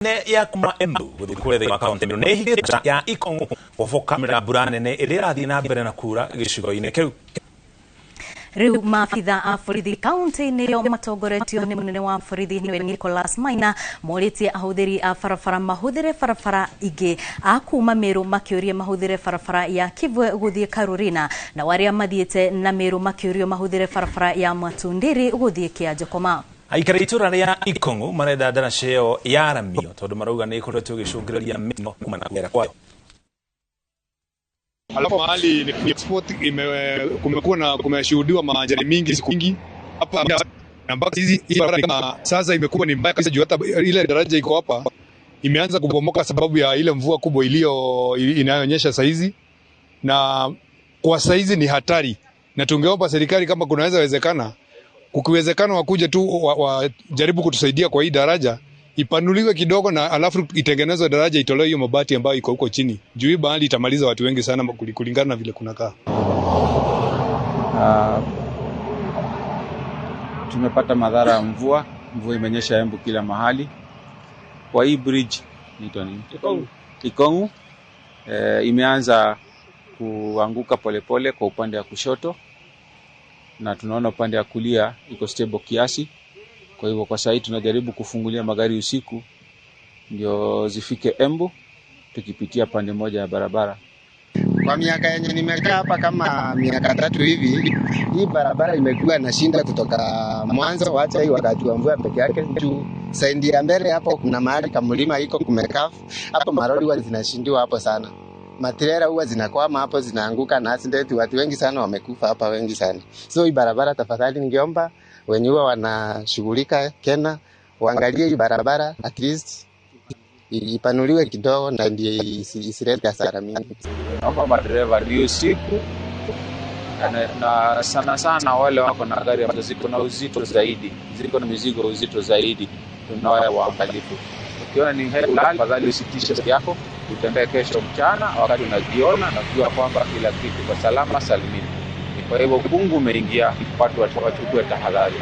ne ya kuma Embu kule the account ne higita ya ikongo wofoka mira burane ne elera dina bere na kura gicigo-ine kiu. Riu maabitha a borithi kaunti-inĩ yo matongoretio nĩ mũnene wa borithi nĩwe Nicholas Maina morĩtie ahũthĩri a barabara mahũthĩre barabara ingĩ a kuma Meru makĩũria mahũthĩre barabara ya Kivwe gũthiĩ Carolina na arĩa mathiĩte na Meru makĩũrio mahũthĩre barabara ya Matundiri gũthiĩ Kĩanjokoma. Aikari itura ria Ikongo marenda ndaraca ĩyo yaramio tondũ marauga nĩ ĩkoretwo ĩgĩcũngĩrĩria mĩtino kumana na kũgera kwayo. Alafu mahali ni sport kumeshuhudiwa majali mingi siku nyingi hapa na mpaka hizi kama sasa imekuwa ni mbaya kabisa juu hata ile daraja iko hapa imeanza kubomoka sababu ya ile mvua kubwa inayoonyesha saizi, na kwa saizi ni hatari, na tungeomba serikali kama kunaweza wezekana, kukiwezekana wakuje tu wajaribu kutusaidia kwa hii daraja ipanuliwe kidogo, na alafu itengenezwe daraja itolewe hiyo mabati ambayo iko huko chini. Juu hii bahali itamaliza watu wengi sana kulingana na vile kunakaa. Tumepata madhara ya mvua imenyesha Embu kila mahali. Kwa hii bridge inaitwa nini? Ikongo. Imeanza kuanguka polepole kwa upande wa kushoto, na tunaona upande wa kulia iko stable kiasi. Kwa hivyo kwa sasa tunajaribu kufungulia magari usiku ndio zifike Embu tukipitia pande moja ya barabara. Kwa miaka yenye nimekaa hapa kama miaka 3 hivi, hii barabara imekuwa na shinda kutoka mwanzo, wacha hii wakati wa mvua peke yake. Juu saindi ya mbele hapo kuna mahali kamlima iko kumekafu, hapo maroli huwa zinashindiwa hapo sana. Matrela huwa zinakwama hapo, zinaanguka na accident, watu wengi sana wamekufa hapa, wengi sana. So hii barabara tafadhali ningeomba wenye huwa wanashughulika Kenya waangalie hii barabara at least ipanuliwe kidogo na ndio isilete hasara mingi. Naomba madereva ndio siku na sana wale wako na gari ambazo ziko na uzito zaidi, ziko na mizigo uzito zaidi, tunawaambia waangalifu. Ukiona ni halali fadhali usitishe gari yako, utembee kesho mchana wakati unajiona na kujua kwamba kila kitu kwa salama salimini. Kwa hivyo Mungu umeingia, watu wachukue tahadhari.